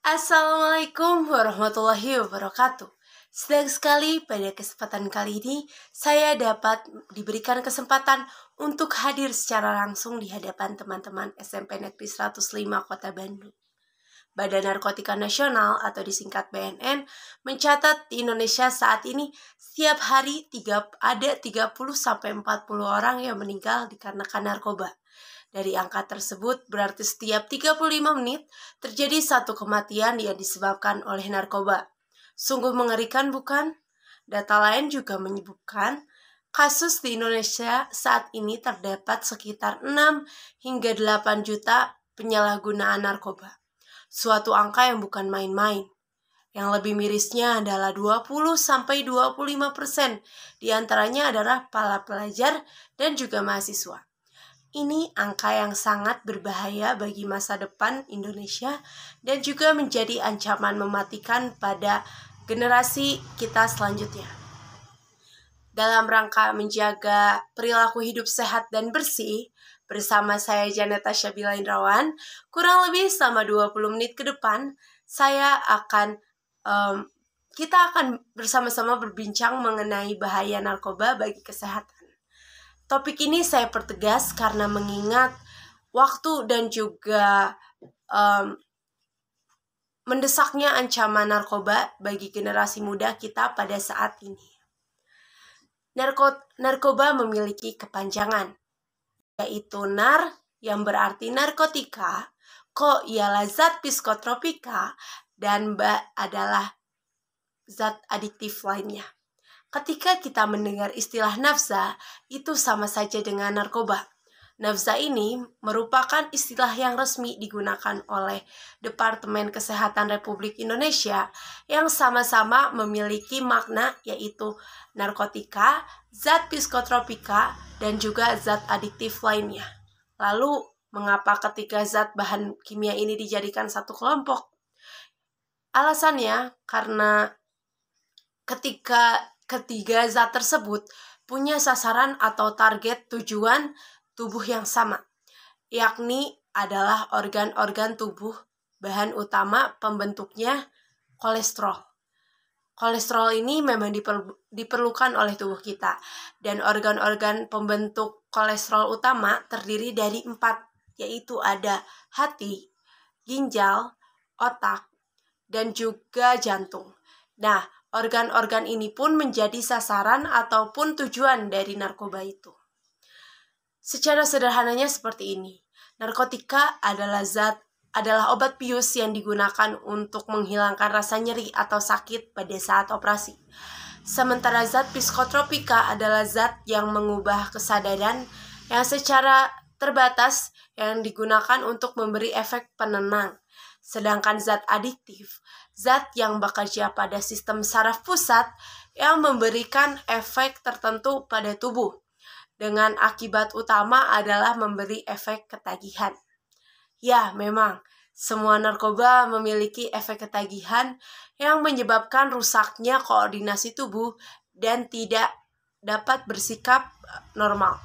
Assalamualaikum warahmatullahi wabarakatuh. Senang sekali pada kesempatan kali ini saya dapat diberikan kesempatan untuk hadir secara langsung di hadapan teman-teman SMP Negeri 105 Kota Bandung. Badan Narkotika Nasional atau disingkat BNN mencatat di Indonesia saat ini setiap hari ada 30-40 orang yang meninggal dikarenakan narkoba. Dari angka tersebut berarti setiap 35 menit terjadi satu kematian yang disebabkan oleh narkoba. Sungguh mengerikan bukan? Data lain juga menyebutkan kasus di Indonesia saat ini terdapat sekitar 6 hingga 8 juta penyalahgunaan narkoba. Suatu angka yang bukan main-main. Yang lebih mirisnya adalah 20-25% diantaranya adalah para pelajar dan juga mahasiswa. Ini angka yang sangat berbahaya bagi masa depan Indonesia dan juga menjadi ancaman mematikan pada generasi kita selanjutnya. Dalam rangka menjaga perilaku hidup sehat dan bersih, bersama saya Janeta Syabila Indrawan, kurang lebih selama 20 menit ke depan, kita akan bersama-sama berbincang mengenai bahaya narkoba bagi kesehatan. Topik ini saya pertegas karena mengingat waktu dan juga mendesaknya ancaman narkoba bagi generasi muda kita pada saat ini. Narkoba memiliki kepanjangan, yaitu nar yang berarti narkotika, ko ialah zat psikotropika, dan ba adalah zat adiktif lainnya. Ketika kita mendengar istilah nafza, itu sama saja dengan narkoba. Nafza ini merupakan istilah yang resmi digunakan oleh Departemen Kesehatan Republik Indonesia yang sama-sama memiliki makna yaitu narkotika, zat psikotropika, dan juga zat adiktif lainnya. Lalu, mengapa ketiga zat bahan kimia ini dijadikan satu kelompok? Alasannya karena ketiga zat tersebut punya sasaran atau target tujuan tubuh yang sama, yakni adalah organ-organ tubuh bahan utama pembentuknya kolesterol. Kolesterol ini memang diperlukan oleh tubuh kita, dan organ-organ pembentuk kolesterol utama terdiri dari 4, yaitu ada hati, ginjal, otak, dan juga jantung. Nah, organ-organ ini pun menjadi sasaran ataupun tujuan dari narkoba itu. Secara sederhananya seperti ini. Narkotika adalah obat bius yang digunakan untuk menghilangkan rasa nyeri atau sakit pada saat operasi. Sementara zat psikotropika adalah zat yang mengubah kesadaran yang secara terbatas yang digunakan untuk memberi efek penenang. Sedangkan zat adiktif, zat yang bekerja pada sistem saraf pusat yang memberikan efek tertentu pada tubuh, dengan akibat utama adalah memberi efek ketagihan. Ya, memang, semua narkoba memiliki efek ketagihan yang menyebabkan rusaknya koordinasi tubuh dan tidak dapat bersikap normal.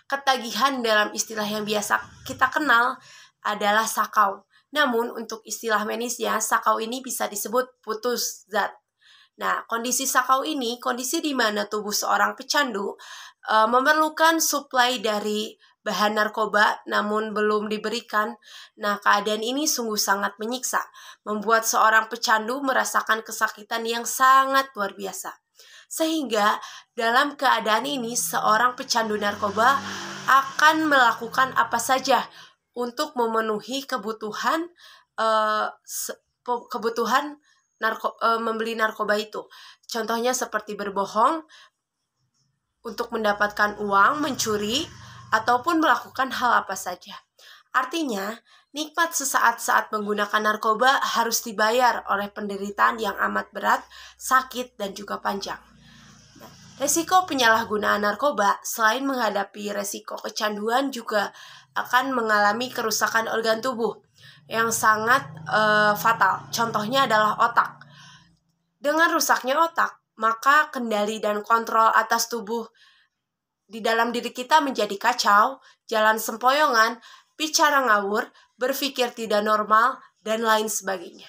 Ketagihan dalam istilah yang biasa kita kenal adalah sakau. Namun untuk istilah medisnya, sakau ini bisa disebut putus zat. Nah, kondisi sakau ini kondisi di mana tubuh seorang pecandu memerlukan suplai dari bahan narkoba namun belum diberikan. Nah, keadaan ini sungguh sangat menyiksa, membuat seorang pecandu merasakan kesakitan yang sangat luar biasa. Sehingga dalam keadaan ini seorang pecandu narkoba akan melakukan apa saja untuk memenuhi kebutuhan membeli narkoba itu. Contohnya seperti berbohong untuk mendapatkan uang, mencuri, ataupun melakukan hal apa saja. Artinya, nikmat sesaat saat menggunakan narkoba harus dibayar oleh penderitaan yang amat berat, sakit, dan juga panjang. Resiko penyalahgunaan narkoba selain menghadapi resiko kecanduan juga akan mengalami kerusakan organ tubuh yang sangat fatal. Contohnya adalah otak. Dengan rusaknya otak, maka kendali dan kontrol atas tubuh di dalam diri kita menjadi kacau, jalan sempoyongan, bicara ngawur, berpikir tidak normal, dan lain sebagainya.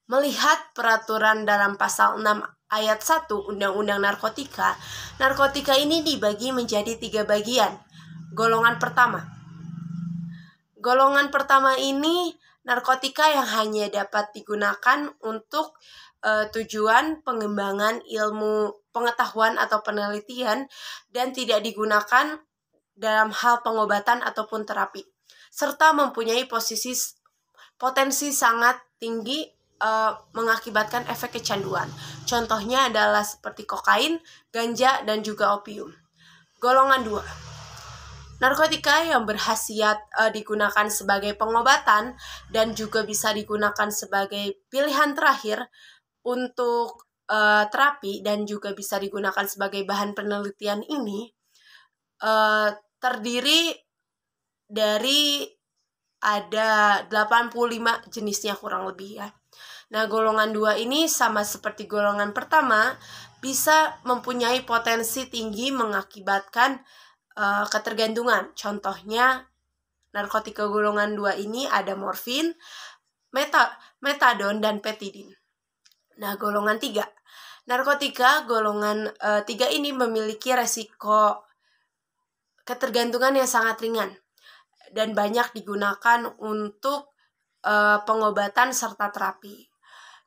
Melihat peraturan dalam pasal 6 ayat 1 Undang-Undang Narkotika, narkotika ini dibagi menjadi 3 bagian. Golongan pertama ini narkotika yang hanya dapat digunakan untuk tujuan pengembangan ilmu pengetahuan atau penelitian dan tidak digunakan dalam hal pengobatan ataupun terapi, serta mempunyai potensi sangat tinggi mengakibatkan efek kecanduan. Contohnya adalah seperti kokain, ganja, dan juga opium. Golongan 2, narkotika yang berhasiat digunakan sebagai pengobatan dan juga bisa digunakan sebagai pilihan terakhir untuk terapi dan juga bisa digunakan sebagai bahan penelitian ini terdiri dari ada 85 jenisnya kurang lebih ya. Nah, golongan 2 ini sama seperti golongan pertama, bisa mempunyai potensi tinggi mengakibatkan ketergantungan. Contohnya, narkotika golongan 2 ini ada morfin, metadon, dan petidin. Nah, golongan 3. Narkotika golongan 3 ini memiliki resiko ketergantungan yang sangat ringan dan banyak digunakan untuk pengobatan serta terapi.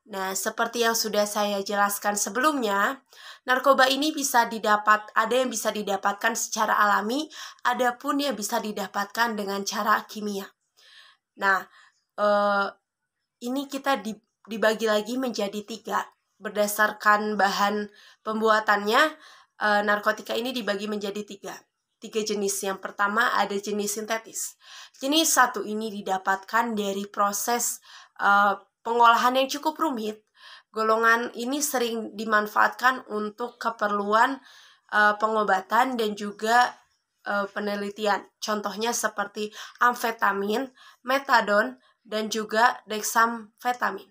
Nah, seperti yang sudah saya jelaskan sebelumnya, narkoba ini ada yang bisa didapatkan secara alami, ada pun yang bisa didapatkan dengan cara kimia. Nah, ini kita dibagi lagi menjadi 3. Berdasarkan bahan pembuatannya, narkotika ini dibagi menjadi 3 jenis. Yang pertama ada jenis sintetis. Jenis 1 ini didapatkan dari proses pengolahan yang cukup rumit. Golongan ini sering dimanfaatkan untuk keperluan pengobatan dan juga penelitian. Contohnya seperti amfetamin, metadon, dan juga dexamfetamin.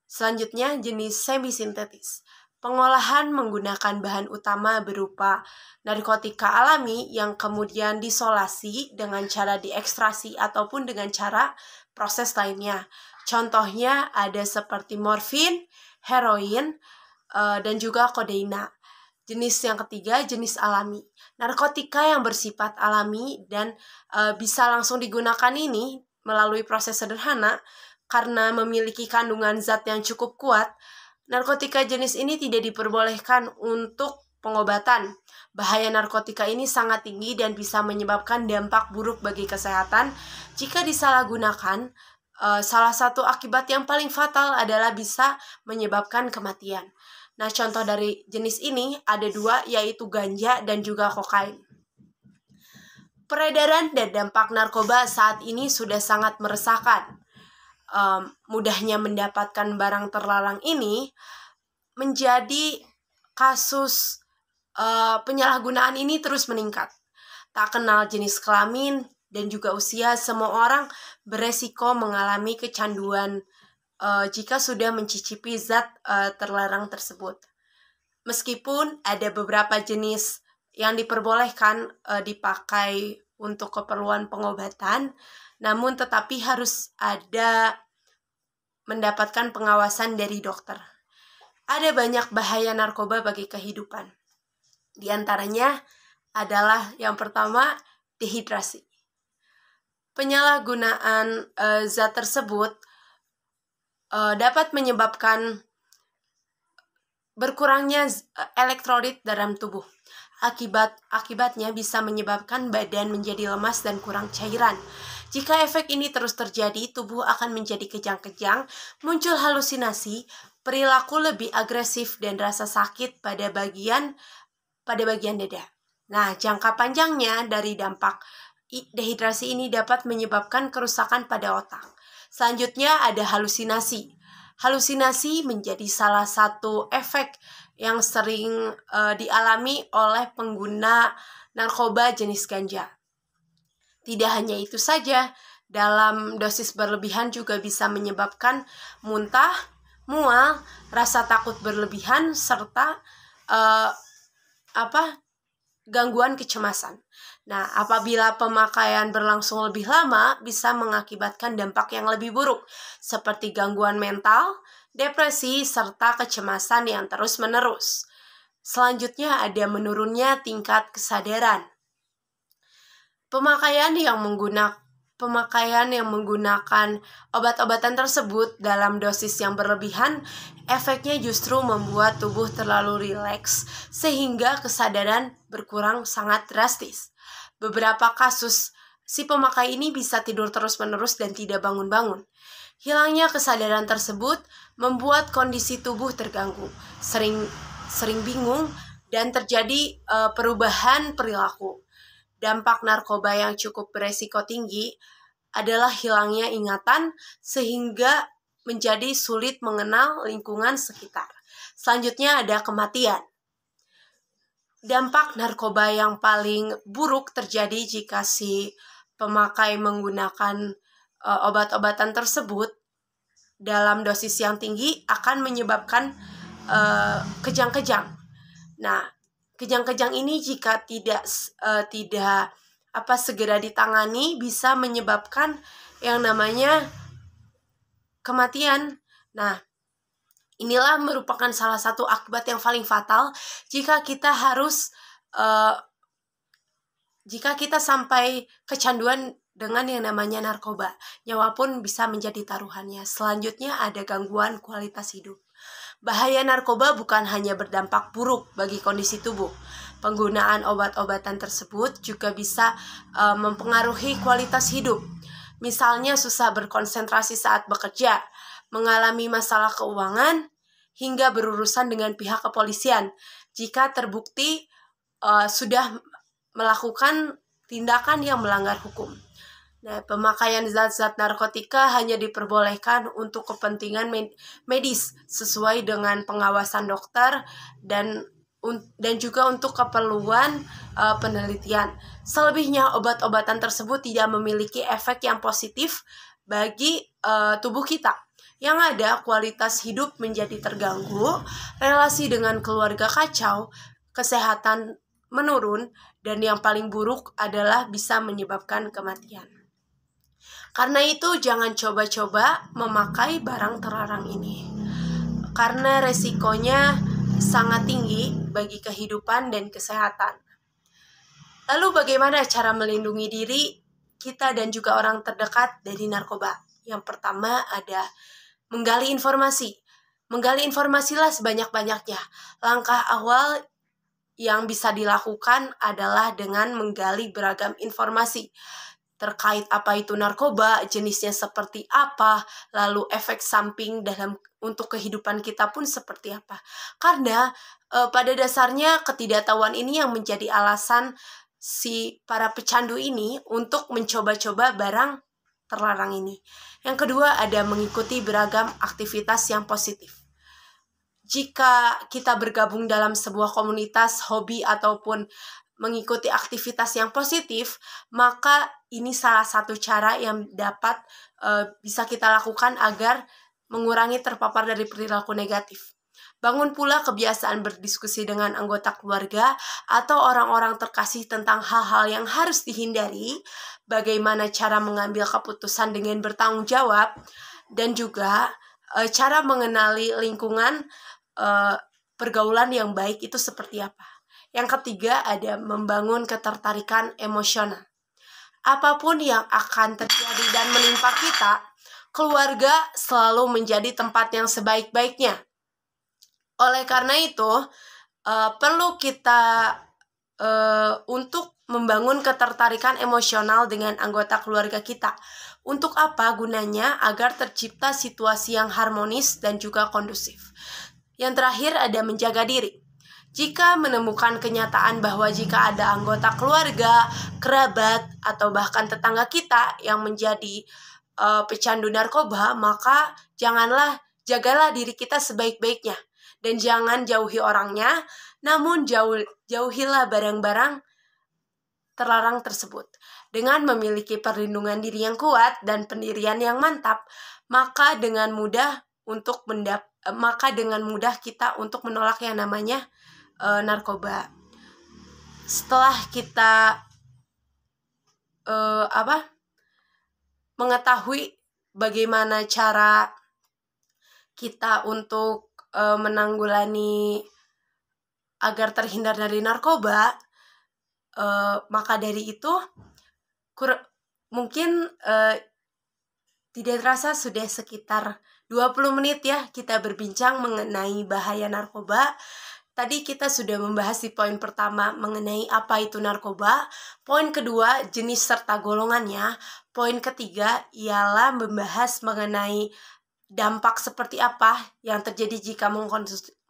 Selanjutnya jenis semisintetis. Pengolahan menggunakan bahan utama berupa narkotika alami yang kemudian disolasi dengan cara diekstrasi ataupun dengan cara proses lainnya. Contohnya ada seperti morfin, heroin, dan juga kodeina. Jenis yang ketiga, jenis alami. Narkotika yang bersifat alami dan bisa langsung digunakan ini melalui proses sederhana karena memiliki kandungan zat yang cukup kuat. Narkotika jenis ini tidak diperbolehkan untuk pengobatan. Bahaya narkotika ini sangat tinggi dan bisa menyebabkan dampak buruk bagi kesehatan jika disalahgunakan. Salah satu akibat yang paling fatal adalah bisa menyebabkan kematian. Nah, contoh dari jenis ini ada 2, yaitu ganja dan juga kokain. Peredaran dan dampak narkoba saat ini sudah sangat meresahkan. Mudahnya mendapatkan barang terlarang ini menjadi kasus penyalahgunaan ini terus meningkat. Tak kenal jenis kelamin dan juga usia, semua orang beresiko mengalami kecanduan jika sudah mencicipi zat terlarang tersebut. Meskipun ada beberapa jenis yang diperbolehkan dipakai untuk keperluan pengobatan, namun tetapi harus ada mendapatkan pengawasan dari dokter. Ada banyak bahaya narkoba bagi kehidupan. Di antaranya adalah yang pertama, dehidrasi. Penyalahgunaan zat tersebut dapat menyebabkan berkurangnya elektrolit dalam tubuh. Akibatnya bisa menyebabkan badan menjadi lemas dan kurang cairan. Jika efek ini terus terjadi, tubuh akan menjadi kejang-kejang, muncul halusinasi, perilaku lebih agresif, dan rasa sakit pada bagian dada. Nah, jangka panjangnya dari dampak dehidrasi ini dapat menyebabkan kerusakan pada otak. Selanjutnya ada halusinasi. Halusinasi menjadi salah satu efek yang sering dialami oleh pengguna narkoba jenis ganja. Tidak hanya itu saja, dalam dosis berlebihan juga bisa menyebabkan muntah, mual, rasa takut berlebihan, serta gangguan kecemasan. Nah, apabila pemakaian berlangsung lebih lama, bisa mengakibatkan dampak yang lebih buruk, seperti gangguan mental, depresi, serta kecemasan yang terus-menerus. Selanjutnya ada menurunnya tingkat kesadaran. Pemakaian yang menggunakan obat-obatan tersebut dalam dosis yang berlebihan, efeknya justru membuat tubuh terlalu rileks sehingga kesadaran berkurang sangat drastis. Beberapa kasus, si pemakai ini bisa tidur terus-menerus dan tidak bangun-bangun. Hilangnya kesadaran tersebut membuat kondisi tubuh terganggu, sering bingung, dan terjadi perubahan perilaku. Dampak narkoba yang cukup beresiko tinggi adalah hilangnya ingatan sehingga menjadi sulit mengenal lingkungan sekitar. Selanjutnya ada kematian. Dampak narkoba yang paling buruk terjadi jika si pemakai menggunakan obat-obatan tersebut dalam dosis yang tinggi akan menyebabkan kejang-kejang. Nah, kejang-kejang ini jika tidak segera ditangani bisa menyebabkan yang namanya kematian. Nah, inilah merupakan salah satu akibat yang paling fatal jika kita sampai kecanduan dengan yang namanya narkoba. Nyawa pun bisa menjadi taruhannya. Selanjutnya ada gangguan kualitas hidup. Bahaya narkoba bukan hanya berdampak buruk bagi kondisi tubuh. Penggunaan obat-obatan tersebut juga bisa mempengaruhi kualitas hidup. Misalnya susah berkonsentrasi saat bekerja, mengalami masalah keuangan, hingga berurusan dengan pihak kepolisian jika terbukti sudah melakukan tindakan yang melanggar hukum. Nah, pemakaian zat-zat narkotika hanya diperbolehkan untuk kepentingan medis sesuai dengan pengawasan dokter dan juga untuk keperluan penelitian. Selebihnya, obat-obatan tersebut tidak memiliki efek yang positif bagi tubuh kita. Yang ada, kualitas hidup menjadi terganggu, relasi dengan keluarga kacau, kesehatan menurun, dan yang paling buruk adalah bisa menyebabkan kematian. Karena itu, jangan coba-coba memakai barang terlarang ini, karena resikonya sangat tinggi bagi kehidupan dan kesehatan. Lalu bagaimana cara melindungi diri kita dan juga orang terdekat dari narkoba? Yang pertama ada menggali informasi. Menggali informasilah sebanyak-banyaknya. Langkah awal yang bisa dilakukan adalah dengan menggali beragam informasi terkait apa itu narkoba, jenisnya seperti apa, lalu efek samping untuk kehidupan kita pun seperti apa. Karena pada dasarnya ketidaktahuan ini yang menjadi alasan si para pecandu ini untuk mencoba-coba barang terlarang ini. Yang kedua ada mengikuti beragam aktivitas yang positif. Jika kita bergabung dalam sebuah komunitas, hobi, ataupun mengikuti aktivitas yang positif, maka ini salah satu cara yang dapat bisa kita lakukan agar mengurangi terpapar dari perilaku negatif. Bangun pula kebiasaan berdiskusi dengan anggota keluarga atau orang-orang terkasih tentang hal-hal yang harus dihindari, bagaimana cara mengambil keputusan dengan bertanggung jawab, dan juga cara mengenali lingkungan pergaulan yang baik itu seperti apa. Yang ketiga ada membangun ketertarikan emosional. Apapun yang akan terjadi dan menimpa kita, keluarga selalu menjadi tempat yang sebaik-baiknya. Oleh karena itu, perlu kita untuk membangun ketertarikan emosional dengan anggota keluarga kita. Untuk apa gunanya? Agar tercipta situasi yang harmonis dan juga kondusif. Yang terakhir ada menjaga diri. Jika menemukan kenyataan bahwa jika ada anggota keluarga, kerabat, atau bahkan tetangga kita yang menjadi pecandu narkoba, maka jagalah diri kita sebaik-baiknya. Dan jangan jauhi orangnya, namun jauhilah barang-barang terlarang tersebut. Dengan memiliki perlindungan diri yang kuat dan pendirian yang mantap, maka dengan mudah kita untuk menolak yang namanya narkoba. setelah kita mengetahui bagaimana cara kita untuk menanggulangi agar terhindar dari narkoba, maka dari itu mungkin tidak terasa sudah sekitar 20 menit ya kita berbincang mengenai bahaya narkoba. Tadi kita sudah membahas di poin pertama mengenai apa itu narkoba. Poin kedua, jenis serta golongannya. Poin ketiga ialah membahas mengenai dampak seperti apa yang terjadi jika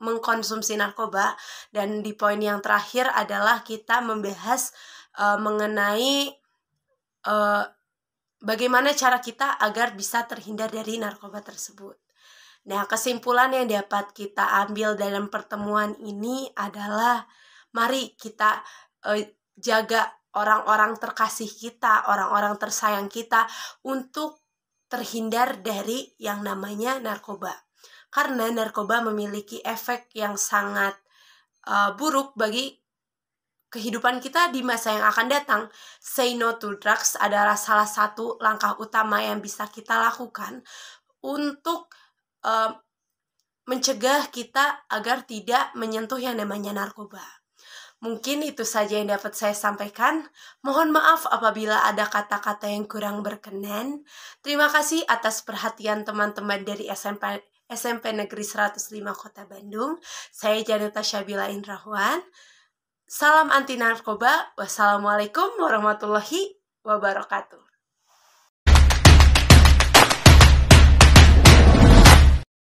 mengkonsumsi narkoba. Dan di poin yang terakhir adalah kita membahas mengenai bagaimana cara kita agar bisa terhindar dari narkoba tersebut. Nah, kesimpulan yang dapat kita ambil dalam pertemuan ini adalah mari kita jaga orang-orang terkasih kita, orang-orang tersayang kita untuk terhindar dari yang namanya narkoba. Karena narkoba memiliki efek yang sangat buruk bagi kehidupan kita di masa yang akan datang. Say no to drugs adalah salah satu langkah utama yang bisa kita lakukan untuk mencegah kita agar tidak menyentuh yang namanya narkoba. Mungkin itu saja yang dapat saya sampaikan. Mohon maaf apabila ada kata-kata yang kurang berkenan. Terima kasih atas perhatian teman-teman dari SMP Negeri 105 Kota Bandung. Saya Janeta Syabila Indrahwan. Salam anti narkoba. Wassalamualaikum warahmatullahi wabarakatuh.